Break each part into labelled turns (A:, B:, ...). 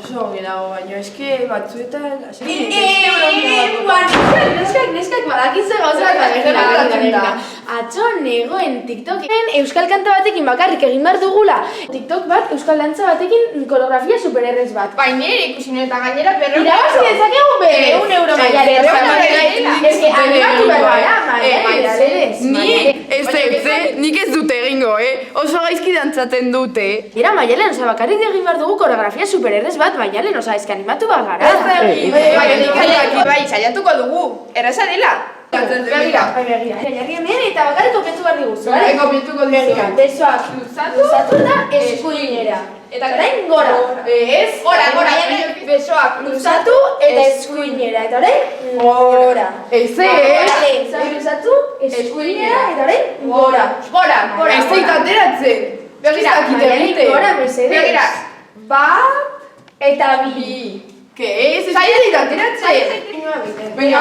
A: Oso genago baino, eske batzuetan...
B: Neskak badakitze gauza bat Atzo negoen TikToken euskal kanta batekin bakarrik egin behar dugula. TikTok bat euskal dantza batekin koreografia supererrez bat.
A: Baina ere ikusi nuen eta gainera berreun
B: Irabazi dezakegu €100 Maialen. Eske animatu behar gara, Maialen.
A: Nik ez dute egingo, oso gaizki dantzaten dute.
B: Era Maialen, oza, bakarrik egin behar dugu koreografia supererrez bat, Maialen, oza, eske animatu behar gara.
A: Bai, saiatuko dugu, erraza dela.
B: Begira, jarri hemen eta bakarrik kopiatu behar diguzu, bale?
A: Kopiatuko
B: Begira, besoak luzatu eta eskuinera. Eta orain gora. Ez, gora, besoak luzatu eta eskuinera. Eta orain gora.
A: Ez,
B: besoak luzatu, eskuinera eta orain gora.
A: Gora. Ez zait ateratzen.
B: Begira, Maialen, gora mesedez. Begira, bat eta bi.
A: Que ez zait ateratzen. Venga,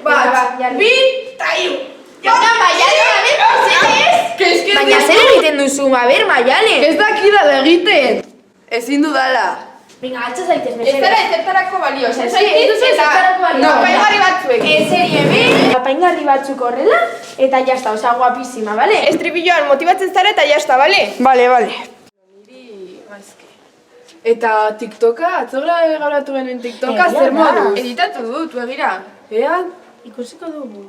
A: bat, bi, eta hiru.
B: Baina zer egiten duzu, Maialen?
A: Ez dakidala egiten. Ezin dudala.
B: Venga, altza zaitez, mesedez.
A: Ez dara ezertarako balio. Apaingarri batzuek.
B: Ezeri hemen. Apaingarri batzuk horrela, eta jazta, oza, guapísima, bale?
A: Estribilloan motibatzen zara eta jazta, bale? Bale. Niri, gaizke. Eta TikToka, atzora gauratu genuen TikToka, zer moduz? Editatu dut, begira. Ea?
B: Ikusiko dugu.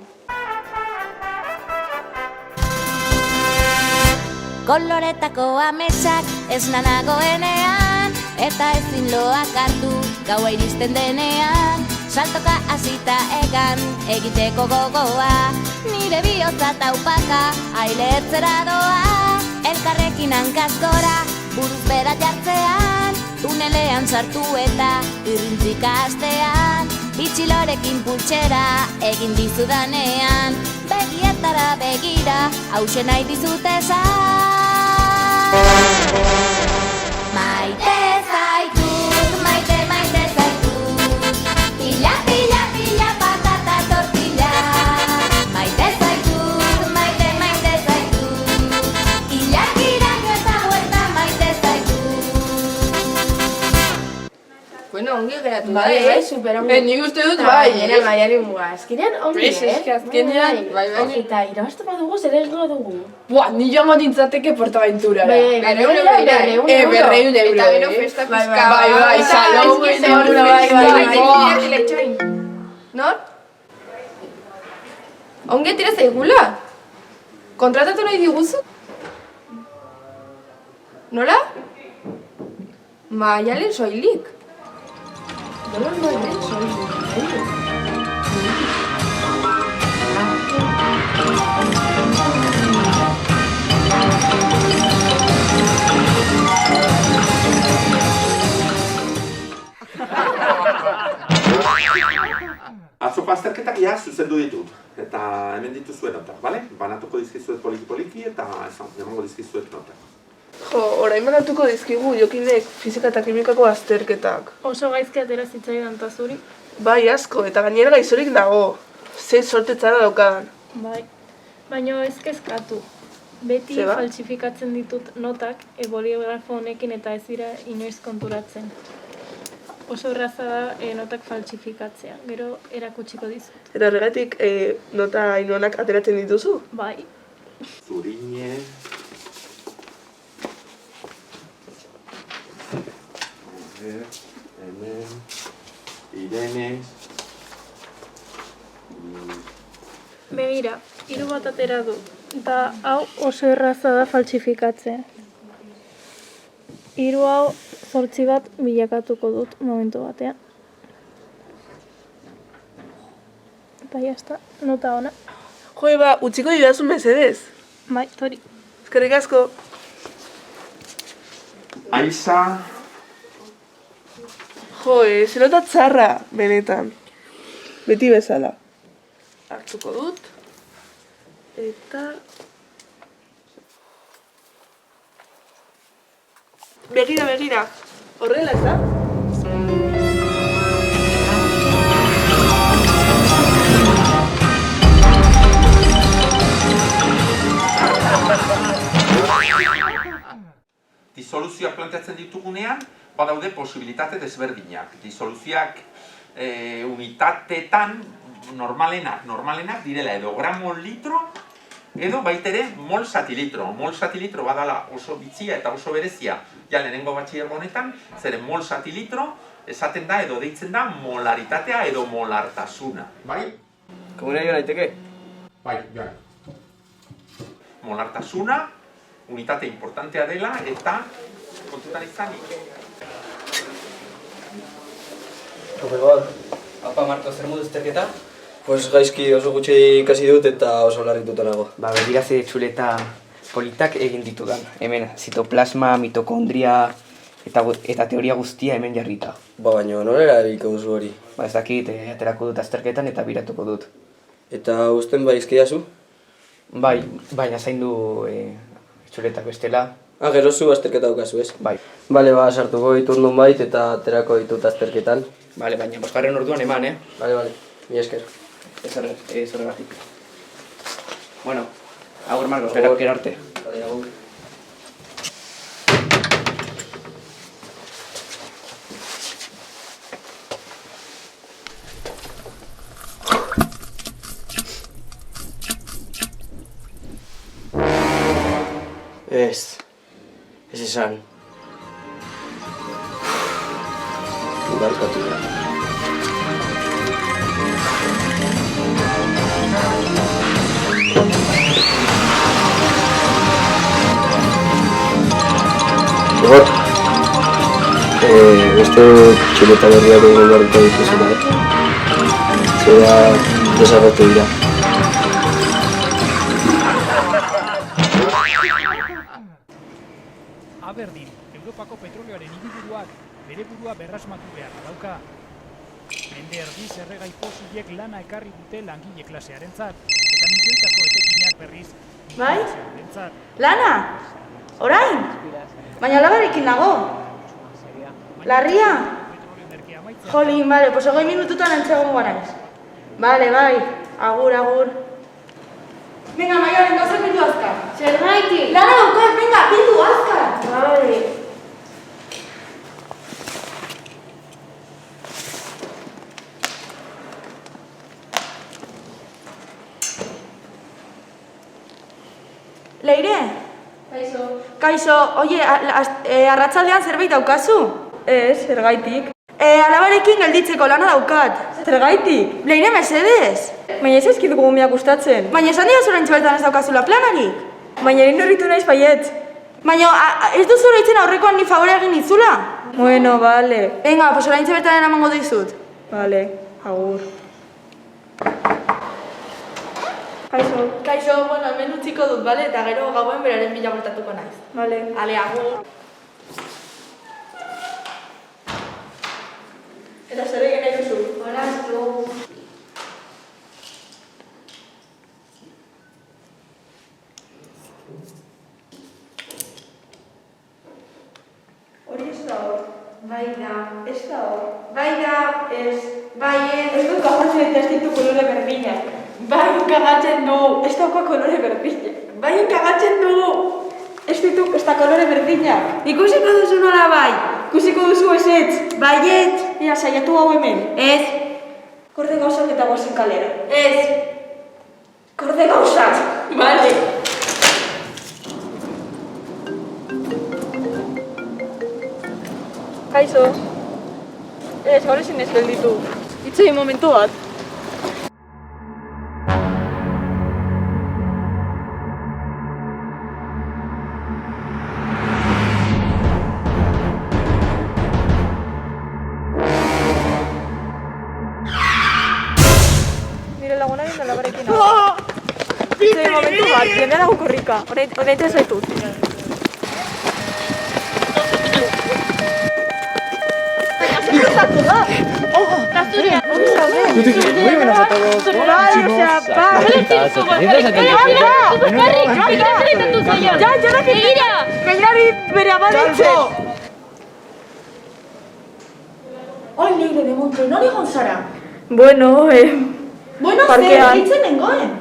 C: Koloretako ametsak ez nanagoenean, eta ezin loak hartu gaua iristen denean. Saltoka hasita egan egiteko gogoa, nire bihotza taupaka ailetzera doa. Elkarrekin hankaz gora, buruz bera jartzean, tunelean sartu eta irrintzika hastean. Bitxilorekin pultsera egin dizudanean, begietara begira, hauxe nahi dizut esan. Maite zaitut, maite zaitut, pila, pila, pila, patata tortilla. Maite zaitut, maite zaitut, ilakiraino eta huerta maite zaitut.
A: Bueno, ongi geratu da,
B: Bai, super ongi.
A: Nik uste dut, bai.
B: Maialen muga, azkenean ongi,
A: Eske azkenean, bai.
B: Eta irabaztu badugu, zer egingo dugu.
A: Buah, ni joango nintzateke Portaventurara.
B: €100.
A: Eta gero festa pizka. Bai, salón, bai. Nor? Ongi tira zaigula? Kontratatu nahi diguzu? Nola? Maialen soilik. Nola Maialen soilik.
D: Atzoko azterketak ja zuzendu ditut, eta hemen dituzuen notak, bale? Banatuko dizkizuet poliki-poliki eta emango dizkizuet notak.
E: Jo, orain banatuko dizkigu Jokinek fizika eta kimikako azterketak.
F: Oso gaizki atera zitzaidan ta zuri.
E: Bai, asko, eta gainera gaizorik dago. Ze sortetzara daukadan.
F: Bai, baina ez kezkatu. Beti
E: Zeba?
F: faltsifikatzen ditut notak boligrafo honekin eta ez dira inoiz konturatzen. Oso erraza da notak faltsifikatzea, gero erakutsiko dizut.
E: Eta horregatik nota inonak ateratzen dituzu?
F: Bai.
D: Zurine... Hemen... Irene...
F: Begira, 3 bat atera du, eta hau oso erraza da faltsifikatzea. 3 hau 8 bat bilakatuko dut momentu batean. Eta jazta, nota ona.
E: Jo, eba, utziko didazu mesedez.
F: Bai, tori.
E: Eskerrik asko.
D: Aiza...
E: Jo, ze nota txarra, benetan. Beti bezala. Hartuko dut. Eta... Begira, begira. Horrela, ez da?
D: disoluzioak planteatzen ditugunean, badaude posibilitate desberdinak. Disoluzioak unitateetan normalenak direla edo gramo litro, edo baitere mol satilitro. Mol satilitro badala oso bitzia eta oso berezia, ja lehenengo batxilergo honetan, zeren mol satilitro esaten da edo deitzen da molaritatea edo molartasuna. Bai?
G: Komunera jo naiteke?
D: Bai, joan. Molartasuna, unitate importantea dela eta kontutan izanik.
G: Profesor, apa Marko, zer modu azterketa? Pues gaizki oso gutxi ikasi dut eta oso larrituta nago.
H: Begira ze txuleta politak egin ditudan. Hemen, zitoplasma, mitokondria eta teoria guztia hemen jarrita.
G: Baina norera erabiko duzu hori?
H: Ez dakit, aterako dut azterketan eta biratuko dut.
G: Eta usten baizkiazu?
H: Bai, baina zaindu txuletak bestela.
G: Gero zu azterketa daukazu, ez?
H: Bai.
G: Bale, sartuko ditut nonbait eta aterako ditut azterketan.
H: Bale, baina bosgarren orduan eman,
G: Bale, mi esker.
H: Ez horregatik. Bueno, agur Marcos, gero arte.
G: Bale, agur. Ez esan. Barkatu da. Egor, beste txuleta berriak egon barruta dituzuna, zera desagertu dira.
I: Aberdin, Europako petrolioaren hiriburuak bere burua berrasmatu beharra dauka. Mende erdiz erregai fosilek lana ekarri dute langile klasearentzat, eta milioitako etekinak berriz
B: Bai?
I: klasearentzat.
B: Lana? Orain? Baina labarekin nago. Larria? Jolin, bale, pues 20 minututan entzegon guanaiz. Bale, bai, agur. Venga, Maialen, gauzak bildu azkar. Zer gaitik? Lana daukat, venga, bildu azkar. Bale. Leire? Kaixo, oie, arratsaldean zerbait daukazu? Ez, zergaitik. Alabarekin gelditzeko lana daukat. Zergaitik? Leire, mesedez. Baina ez ezkit gumiak gustatzen. Baina esan dira zoraintz bertan ez daukazula planarik. Baina egin horritu naiz baietz. Baina ez duzu horreitzen aurrekoan ni favorea egin itzula? Bueno, bale. Venga, pues oraintz bertan eramango dizut. Bale, agur. Kaixo, bueno, hemen utziko dut, bale? Eta gero gauen beraren bila bortatuko naiz. Bale. Ale, agur. Eta zer egin nahi duzu? Hola, hori ez da hor. Bai da. Ez da hor. Bai da. Ez. Bai ez. Ez dut kagatzen eta ez ditu kolore berdinak. Bai kagatzen du. Ez dauka kolore berdinak. Bai kagatzen du. Ez ditu, ez da kolore berdinak. Ikusiko duzu nola bai. Ikusiko duzu ezetz. Baiet. Ia, saiatu hau hemen. Ez. Korde gauzak eta goazen kalera. Ez. Korde gauzak. Bale. Kaixo. Ez, gaur ezin ez gelditu. Itzei momentu bat. Nire lagunaren da labarekin hau. Itzei momentu bat, jendea dago korrika. Horrein ez zaitut. Oi, Leire de Monte, nori egon zara? Bueno, zer, hitzen nengoen?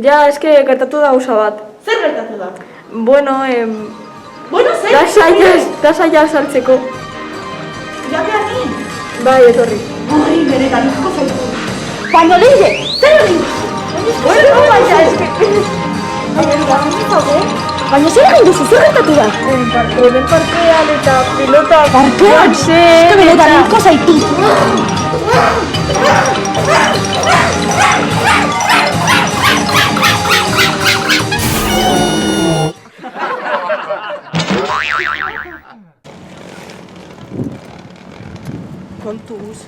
B: Ja, eske gertatu da gauza bat. Zer gertatu da? Bueno, Bueno, zer?
E: Da saia saltzeko.
B: Jatea ni?
E: Bai, etorri.
B: Ai, benetan, niko zaitu. Cuando leire, zer egin? Bueno, baina, eske... Baina zer egin duzu, zer gertatu da?
E: Hemen parkean eta pilota...
B: Parkean? Eske benetan, niko zaitu.
E: Kontuz.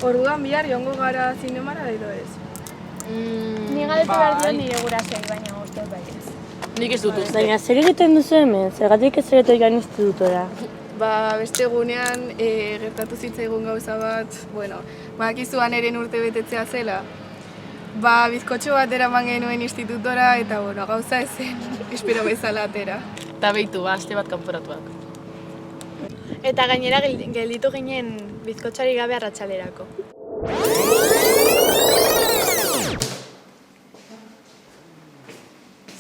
E: Orduan bihar joango gara zinemara edo ez?
F: Ni galdetu behar dion nire gurasoei, baina uste bai ez.
A: Nik ez dut uste.
J: Baina, zer egiten duzu hemen? Zergatik ez ereto joan institutora?
E: Beste egunean gertatu zitzaigun gauza bat, bueno, badakizu Aneren urte betetzea zela. Bizkotxo bat eraman genuen institutora eta, bueno, gauza ezen, espero bezala atera.
A: Eta behitu, aste bat kanporatuak.
F: Eta gainera gelditu ginen bizkotxari gabe arratsalerako.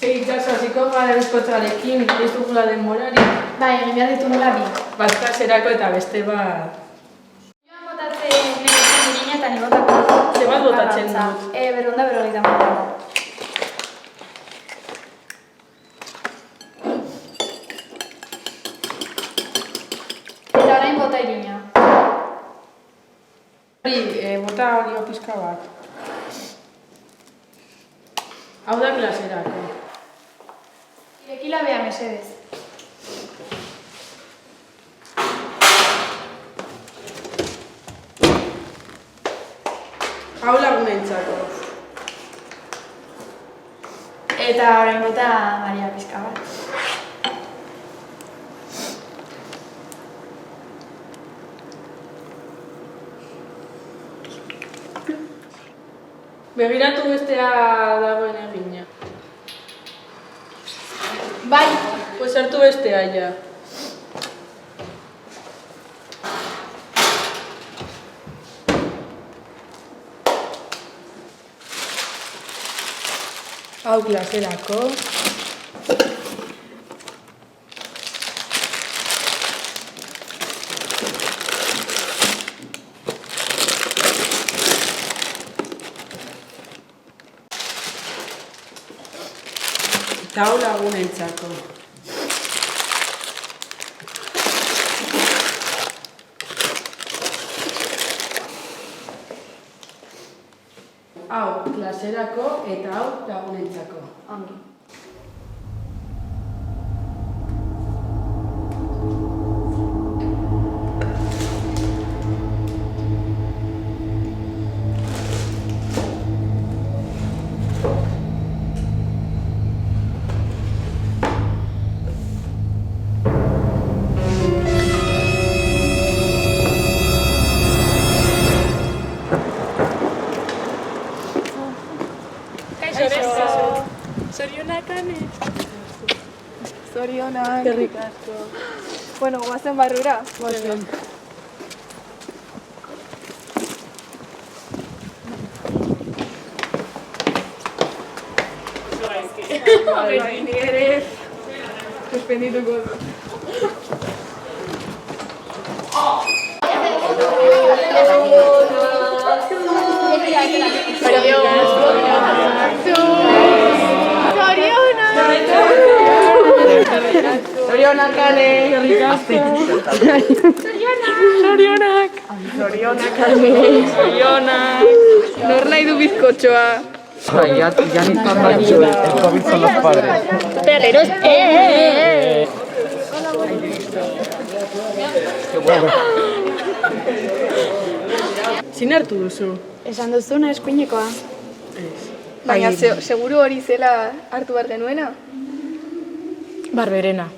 A: Itxaso, hasiko gara bizkotxarekin, ez dugula denborarik.
F: Bai, egin behar ditu nola bi.
A: Bat klaserako eta beste bat...
F: Joan botatzen nire eta ni botako.
A: Ze bat botatzen dut?
F: 250. Eta orain bota irina.
A: Bota hori pizka bat. Hau da klaserako.
F: Irekila beha mesedez.
A: Hau lagunentzako.
F: Eta orain bota Maria pizka bat.
A: Begiratu bestea dagoen egina.
F: Bai.
A: Pues hartu bestea, ja. Hau klaserako. Eta hau lagunentzako. Hau klaserako eta hau lagunentzako.
F: Ongi.
E: Zorionak, Ane. Zorionak. Gerrik asko. Bueno, guazen barrura. Guazen. Bai, ni ere suspendituko dut. Zorionak, Ane. Gerrik asko. Zorionak. Zorionak, Ane. Zorionak. Nor nahi du bizkotxoa?
H: Ya ni están macho, el COVID son los padres.
J: Perreros,
A: Zin hartu duzu?
F: Esan duzuna eskuinekoa.
E: Baina seguru hori zela hartu behar genuena?
A: Barberena.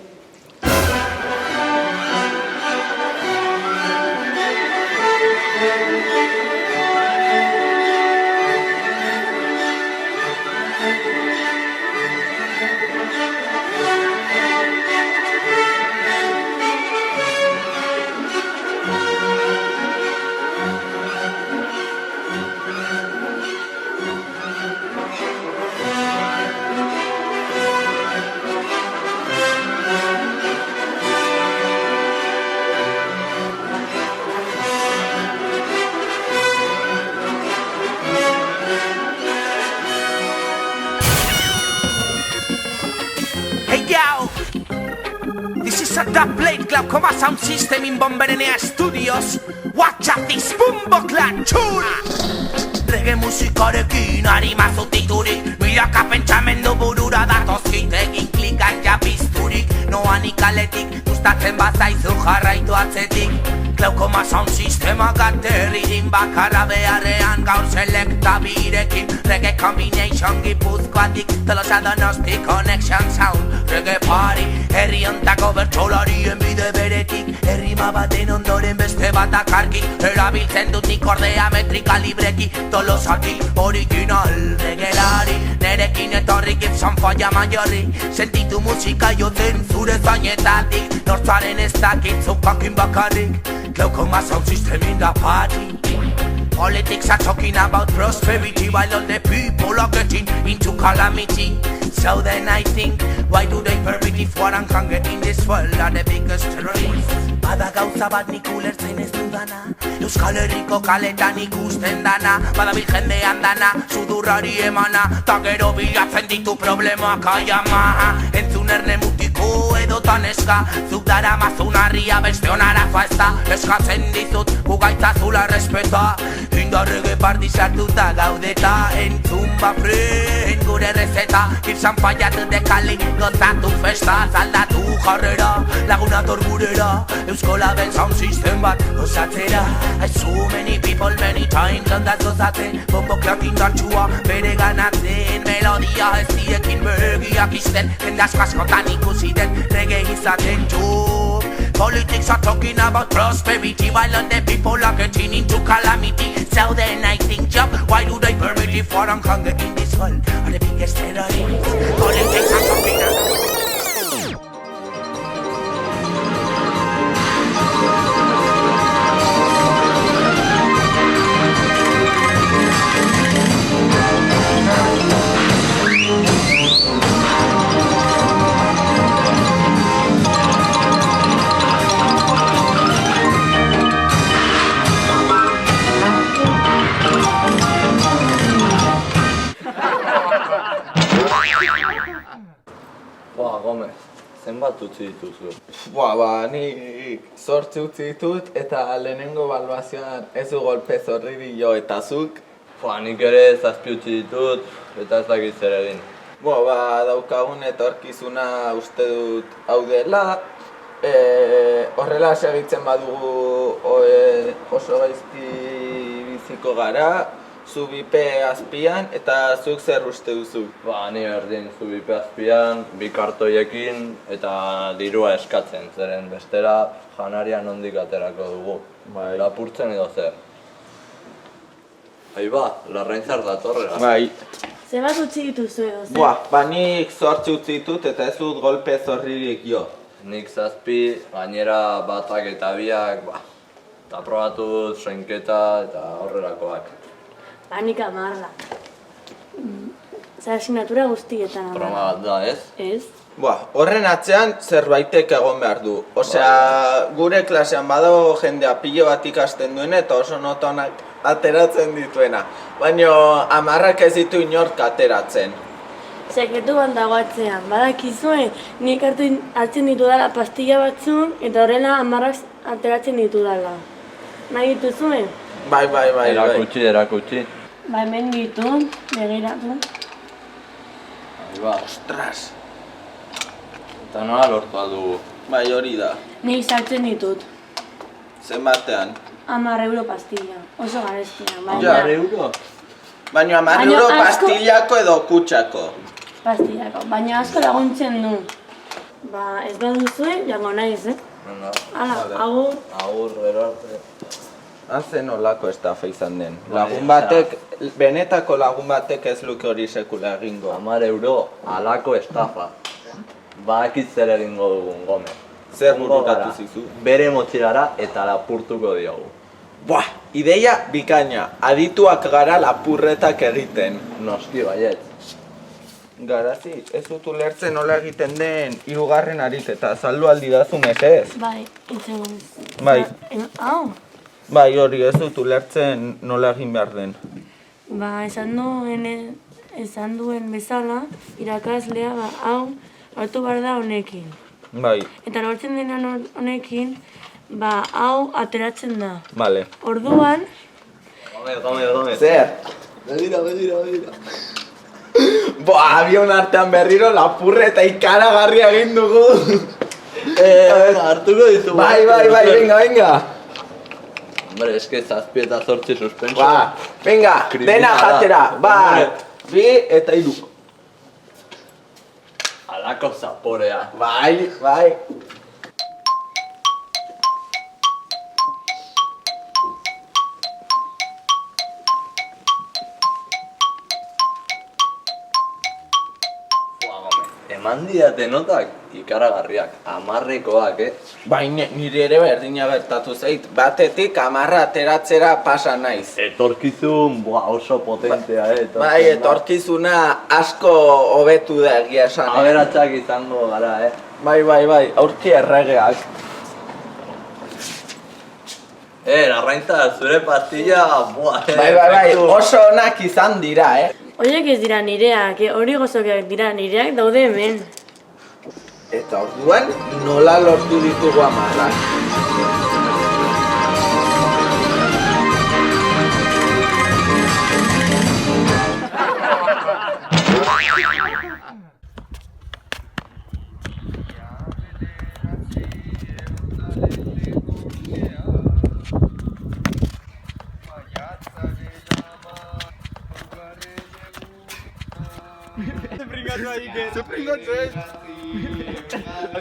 K: that played Glaucoma Sound System in Bomberenea Studios. Watch out this boomboklak tune! Reggae musikarekin harima zutiturik, milaka pentsamendu burura datozkit egin klikak japizturik. Noanik aletik, gustatzen bazaizu jarraitu atzetik. Glaukoma sound sistema gaterridin bakarra beharrean gaur selekta birekin. Reggae combination gipuzkoatik, Tolosa Donosti connection sound. Reggae party, herri ontako bertsolarien bide beretik. Herrima baten ondoren beste bat akarki, erabiltzen dut nik ordea metrika libreki. Tolosati original regelari, nerekin etorri Gibson folla maiorri. Sentitu musika joten zure zainetatik, nortzaren ez dakit zukakin bakarrik. Glaucoma sound system in the party. Politics are talking about prosperity, while all the people are getting into calamity. So then I think, why do they permit if what and hunger in this world are the biggest terrorists? Bada gauza bat nik ulertzen ez dudana, Euskal Herriko kaletan ikusten dana, badabil jendean dana, sudurrari emana, ta gero bilatzen ditu problemak aiama. Entzun erne mutiko edotan eska, zuk dara mazunarria beste onarazoa ez da. Eskatzen dizut, gugaitzazula respeta, indarrege partizatuta gaudeta. Entzun bafren gure rezeta, Gibson faiatu dekali, gozatu festa, zaldatu jarrera, lagunator gurera, Euskola ben sound system bat gozatzera. I so many people many times ondaz gozatzen, bomboklak indartsua bere ganatzen. Melodia ez diekin begiak izten, jende askotan ikusi den reggae izaten jo. Politics are talking about prosperity, while all the people are getting into calamity. So then I think, job, why do they permit it for hunger in this world are the biggest terrorists? Politics are talking about...
G: Gomez, zenbat utzi dituzu?
L: Nik 8 utzi ditut eta lehenengo balbazioan ez du golpe zorriri jo eta zuk?
G: Nik ere 7 utzi ditut eta ez dakit zer egin.
L: Daukagun etorkizuna uste dut hau dela, horrela segitzen badugu oso gaizki biziko gara, Zubipe azpian eta zuk zer uste duzu?
G: Ni berdin Zubipe azpian, bi kartoiekin eta dirua eskatzen, zeren bestera janaria nondik aterako dugu. Lapurtzen edo zer. Larraintzar datorrela.
J: Zenbat utzi dituzu edo zer?
L: Nik 8 utzi ditut eta ez dut golpe zorririk jo.
G: Nik 7, gainera batak eta biak, eta probatu soinketa eta horrelakoak.
J: Nik 10. Zer asignatura guztietan.
G: Broma bat da, ez?
J: Ez.
L: Horren atzean zerbaitek egon behar du. Osea, gure klasean badago jendea pilo bat ikasten duena eta oso notonak ateratzen dituena. Baina 10 ez ditu inork ateratzen.
J: Sekretu bat dago atzean. Badakizue, nik hartzen ditudala pastilla batzuk eta horrela 10 ateratzen ditudala. Nahi dituzue?
L: Bai.
G: Erakutsi.
J: Hemen ditu, begiratu.
L: Ostras!
G: Eta nola lortu dugu?
L: Hori da.
J: Nik sartzen ditut.
L: Zenbatean?
J: 10 euro pastilla. Oso garestia.
G: 10 euro?
L: Baina 10 euro pastillako edo kutsako?
J: Pastillako. Baina asko laguntzen du. Ez baduzue, jango naiz, Hala, agur.
G: Agur, gero arte.
L: Hazen olako estafa izan den. Lagun batek, benetako lagun batek ez luke hori sekula egingo.
G: 10 euro, alako estafa. Bakit zer egingo dugun, Gomez.
L: Zer bururatu zizu?
G: Bere motxilara eta lapurtuko diogu.
L: Ideia bikaina. Adituak gara lapurretak egiten.
G: Noski baiet.
L: Garazi, ez dut ulertzen nola egiten den 3. ariketa. Azaldu aldi dazu mesedez?
J: Bai, itzegoen.
L: Hau? Hori ez dut ulertzen nola egin behar den.
J: Esan duen bezala, irakaslea hau hartu behar da honekin.
G: Bai.
J: Eta lortzen denan honekin, hau ateratzen da.
G: Vale.
J: Orduan...
G: Gomez.
L: Zer? Begira. Abion artean berriro lapurreta ikaragarria egin dugu.
G: Hartuko ditu.
L: Bai, venga.
G: Hombre, eske 7 eta 8 suspenso.
L: Venga, dena jatera. 1, 2 eta 3.
G: Alako zaporea.
L: Bai.
G: Eman didate notak ikaragarriak, 10-koak,
L: Bai, nire ere berdina gertatu zait. Batetik 10 ateratzera pasa naiz.
G: Etorkizun oso potentea,
L: Bai, etorkizuna asko hobetu da egia esan.
G: Aberatsak izango gara,
L: Bai, aurki erregeak.
G: Larraintza, zure pastilla,
L: Bai, oso onak izan dira,
J: Horiek ez dira nireak, hori gozokeak dira nireak daude hemen.
L: Eta orduan, nola lortu ditugu 10?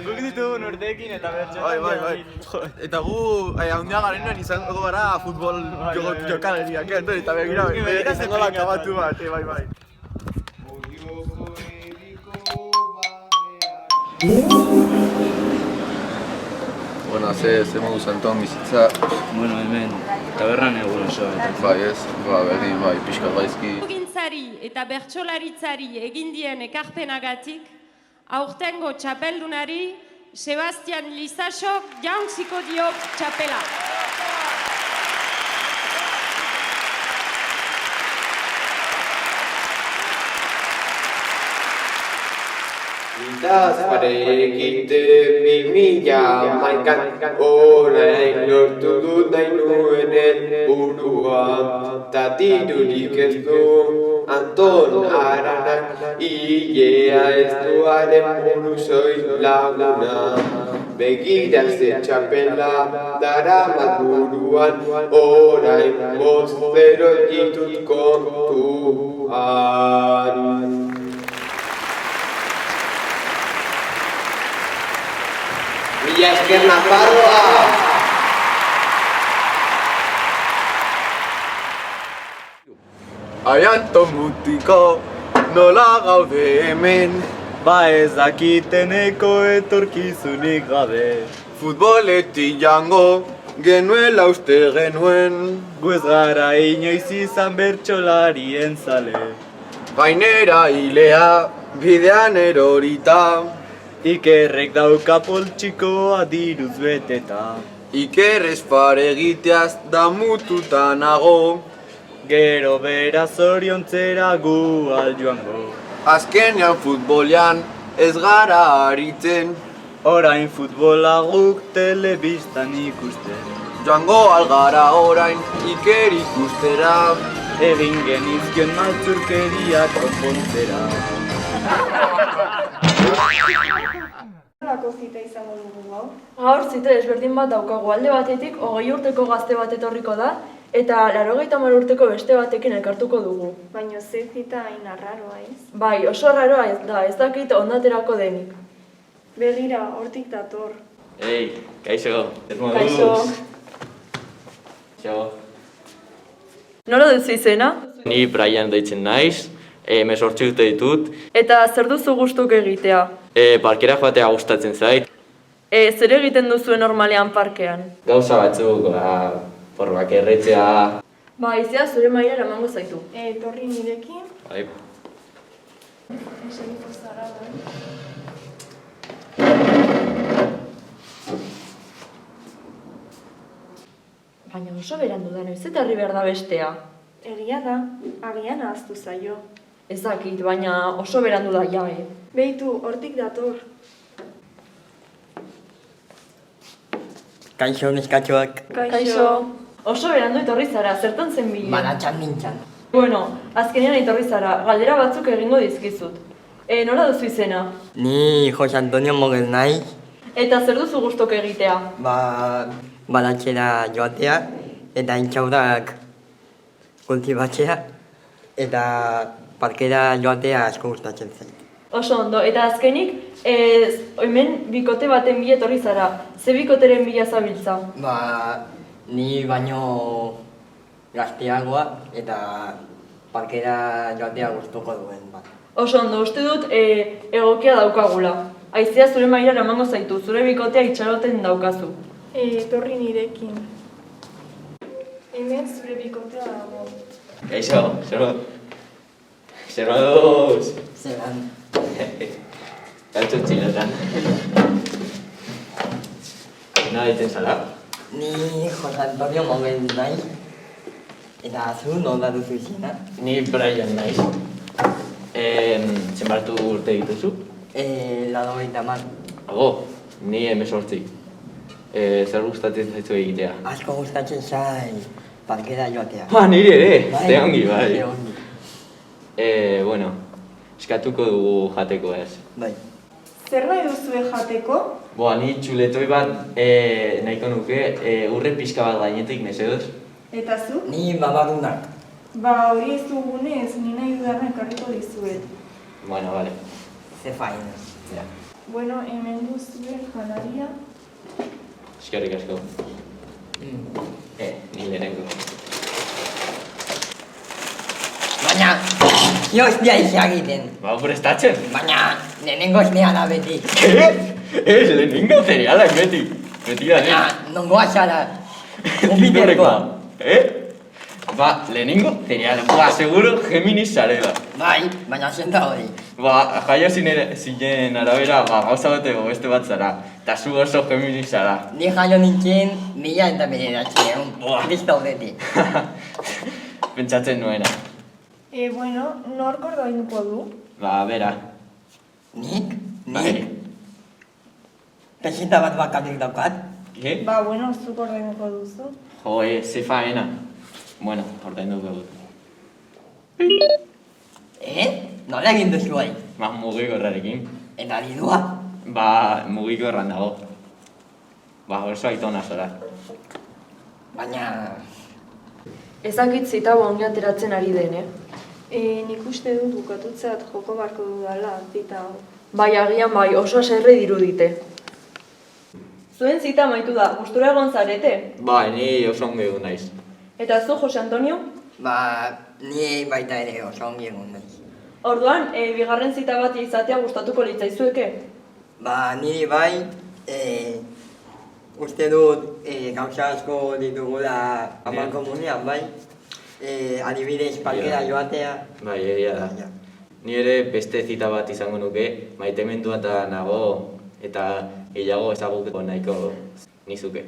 M: Guk ditugun urteekin eta bertxetan.
N: Bai. Eta gu handia garenean izango gara futbol jokaleriak, eta begira izango da akabatu bat, bai. Bueno, ze modu zantoan bizitza.
H: Bueno, hemen, taberran egun oso.
N: Bai ez, berdin, pixkat gaizki.
O: Gintzari eta bertsolaritzari egin dien ekarpenagatik, aurtengo txapeldunari Sebastian Lizasok jauntziko dio txapela.
P: Itaz parekite 2011an, orain lortu dut nahi nuenen burua. Ta dirurik ez du Anton Aranak, ilea ez duaren buru soiz laguna. Begira ze txapela daramat buruan, orain 5-0 ditut kontuan. Mila esker Nafarroa!
N: Aianto mutiko, nola gaude hemen.
M: Ez dakiteneko etorkizunik gabe.
N: Futboletik jango, genuela uste genuen.
M: Gu ez gara inoiz izan bertsolarien zale.
N: Gainera hilea, bidean erorita.
M: Ikerrek dauka poltsikoa diruz beteta.
N: Iker ez paregiteaz damututa nago.
M: Gero beraz oriontzera gu aljoango.
N: Azkenean futbolean ez gara aritzen.
M: Orain futbola guk telebistan ikusten.
N: Joango algara orain Iker ikustera.
M: Egin genizkion maltzurkeriak konpontzera.
E: Nolako zita izango dugu gaur?
B: Gaur zita desberdin bat daukagu, alde batetik 20 urteko gazte bat etorriko da, eta 80 urteko beste batekin elkartuko dugu.
E: Baina ze zita hain arraroa ez?
B: Bai, oso arraroa ez da, ez dakit ondaterako denik.
E: Begira, hortik dator.
G: Ei, kaixo.
B: Kaixo.
G: Kaixo.
B: Nola duzu izena?
G: Ni Brian deitzen naiz, 18 urte ditut.
B: Eta zer duzu gustuk egitea?
G: Parkera joatea gustatzen zait.
B: Zer egiten duzuen normalean parkean?
G: Gauza batzuk, forbak erretzea.
B: Ba, izia zure mailara emango zaitu.
E: Etorri nirekin.
G: Bai.
E: Eseriko zara,
B: Baina oso berandu da, noiz eta herri behar da bestea.
E: Egia da, agian ahaztu zaio.
B: Ez dakit, baina oso berandu da ja,
E: Beitu, hortik dator.
Q: Kaixo neskatxoak.
B: Kaixo. Oso berandu etorri zara, zertan zen bila?
Q: Baratxan nintzen.
B: Bueno, azkenean etorri zara, galdera batzuk egingo dizkizut. Nola duzu izena?
Q: Ni Jose Antonio Mogel naiz.
B: Eta zer duzu gustok egitea?
Q: Baratxera joatea eta intxaurak kultibatzea eta parkera joatea asko gustatzen zen.
B: Oso ondo, eta azkenik, hemen bikote baten bila etorri zara. Ze bikoteren bila zabiltza?
Q: Ni baino gazteagoa eta parkera joatea gustuko duen bat.
B: Oso ondo, uste dut egokia daukagula. Haizea zure maila eramango zaitu, zure bikotea itxaroten daukazu.
F: Etorri nirekin. Hemen zure bikotea dago.
M: Kaixo, zer moduz?
Q: Zeran.
M: Galtxo txilotan. Nola ditzen zara?
Q: Ni Jose Antonio Mogel naiz. Eta zu nola duzu izena?
M: Ni Brian naiz. Zenbartu urte dituzu?
Q: 80.
M: Ago, ni 18. Zer gustatzen zaizu egitea?
Q: Asko gustatzen zai parkera joatea.
M: Niri ere, ze ongi, bai.
Q: Ze ongi.
M: Bueno, eskatuko dugu jateko ez.
Q: Bai.
F: Zer nahi duzue jateko?
M: Ni txuletoi bat nahiko nuke, urre pixka bat gainetik meseduz.
F: Eta zu?
Q: Ni babadunak.
F: Hori ez dugunez, ni nahi dudarra ekarriko dizuet.
M: Bueno, vale.
Q: Ze faina.
M: Ja.
F: Bueno, hemen duzue janaria.
M: Eskerrik asko. Ni lehenengo.
Q: Baina, jo ez dia izagiten.
M: Prestatzen?
Q: Baina, lehenengo ez nehala beti.
M: Ez, lehenengo zerealak beti. Beti da,
Q: Baina, nongoa zara.
M: Gipindorekoa. Lehenengo zerealak. Seguro Geminis zarela.
Q: Bai, baina zenta hori.
M: Jaio zinen arabera, gauza beste bat zara. Eta zu oso Geminis zara.
Q: Ni jaio nintzen 1900. Kristo beti.
M: Pentsatzen nuena.
F: Bueno, nork ordainduko du?
M: Bera.
Q: Nik? Peseta bat bakarrik daukat.
F: Bueno, zuk ordainduko duzu.
M: Ze faena. Bueno, ordainduko dut.
Q: Nola egin duzu bai?
M: Mugikorrarekin.
Q: Eta dirua?
M: Mugikorran dago. Oso aitona zara.
Q: Baina...
B: Ezakit zita honi ateratzen ari den,
F: Nik uste dut bukatutzat joko barko dudala, zita hau.
B: Bai, agian bai, oso aserre dirudite. Zuen zita amaitu da, gustura egon zarete?
M: Ni oso ongi egon naiz.
B: Eta zu, Jose Antonio?
Q: Ni baita ere oso ongi egon naiz.
B: Orduan, bigarren zita bat izatea gustatuko litzaizueke?
Q: Niri bai, uste dut gauza asko ditugula amankomunean, bai. Adibidez, parkera joatea.
M: Egia da. Ni ere beste zita bat izango nuke, maitemendua eta nago, eta gehiago ezagutuko nahiko nizuke.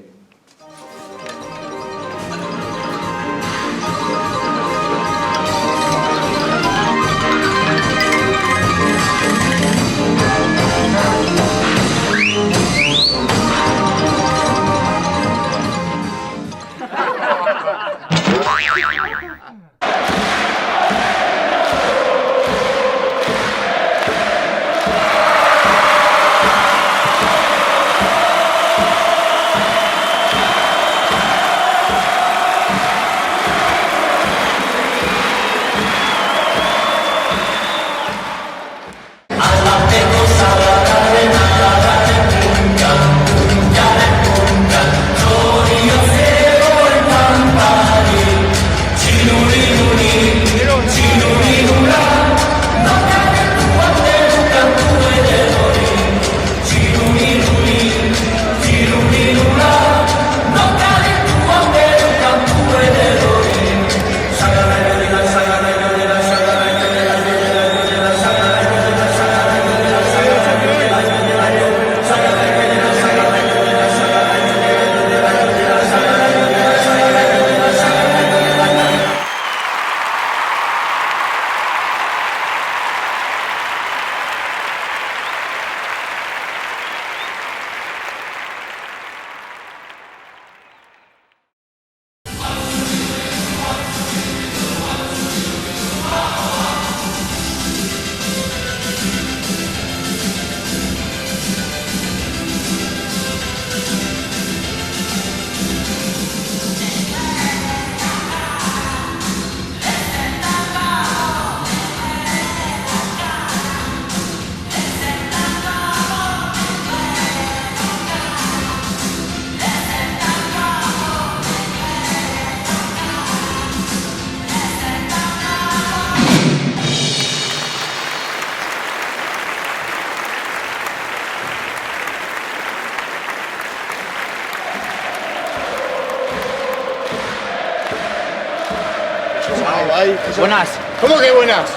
N: bai.
R: Buenas.
N: ¿Cómo que buenas?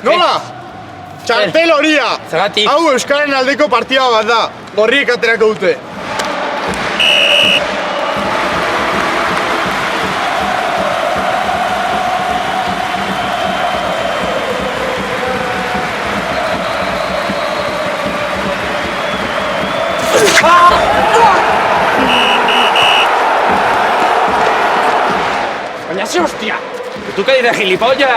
N: Nola? Txartel horia!
R: Zagatik.
N: Hau Euskaren aldeko partida bat da. Gorriek aterako dute.
R: Baina ze hostia! Tu que dices gilipollas?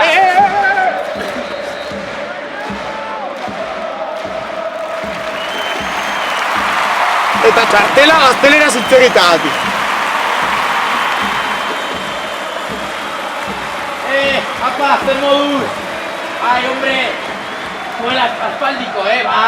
N: Eta txartela gaztelera hitz egiteagatik.
R: Apa, zer moduz? Ai, hombre! Zuela aspaldiko, ba!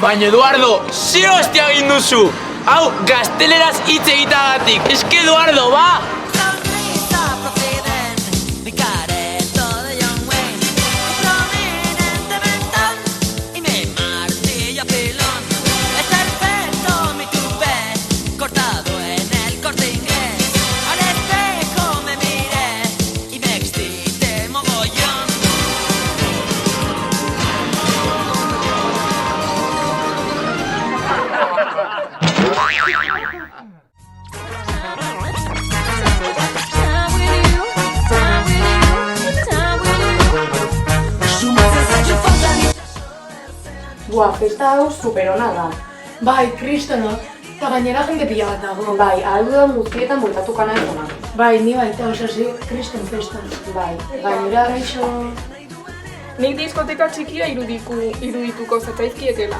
S: Baina Eduardo, ze hostia egin duzu? Hau, gazteleraz hitz egiteagatik. Eske Eduardo, ba!
J: Buah, festa hau superona da.
A: Bai, kristona. Eta gainera jende pila bat dago.
J: Bai, ahal dudan guztietan bueltatuko nahi zona.
A: Bai, ni baita osasi kristen festan.
J: Bai, gainera gaixo...
E: Nik diskoteka txikia irudituko zatzaizkiekela.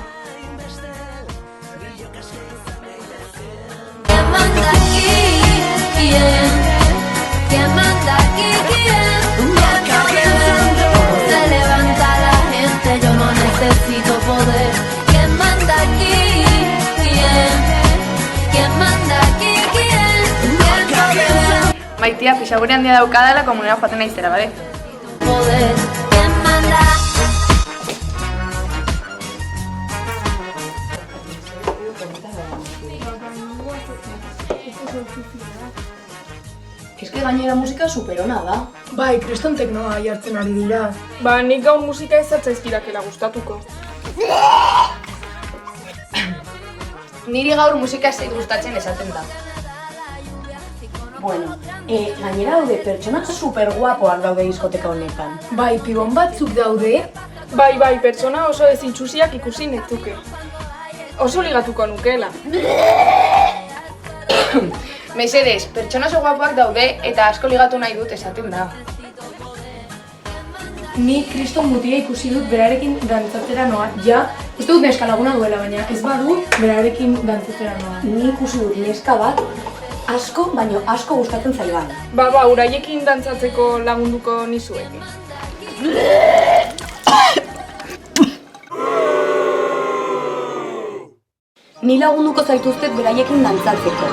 C: ¿Quién manda aquí? Se levanta la gente, yo no necesito poder. ¿Quién manda aquí? ¿Quién manda aquí?
A: Maitia, pixagure handia daukadala komunera joaten naizera, bale?
C: Poder. ¿Quién manda?
J: Eske gainera musika superona da.
A: Bai, kriston teknoa jartzen ari dira.
E: Ba, nik gaur musika ez zatzaizkirakela gustatuko.
A: Niri gaur musika ez zait gustatzen esaten da.
J: Bueno, gainera daude pertsona super guapoak daude diskoteka honetan.
A: Bai, pibon batzuk daude.
E: Bai, pertsona oso ezintxusiak ikusi netuke. Oso ligatuko nukela.
A: Mesedez, pertsona oso guapoak daude eta asko ligatu nahi dut esaten da.
J: Ni kriston mutia ikusi dut berarekin dantzatzera noa. Ja, uste dut neska laguna duela, baina ez badu berarekin dantzatzera noa. Ni ikusi dut neska bat asko, baino asko gustatzen zaidan.
E: Ba, uraiekin dantzatzeko lagunduko nizuek.
J: Ni lagunduko zaituztet beraiekin dantzatzeko.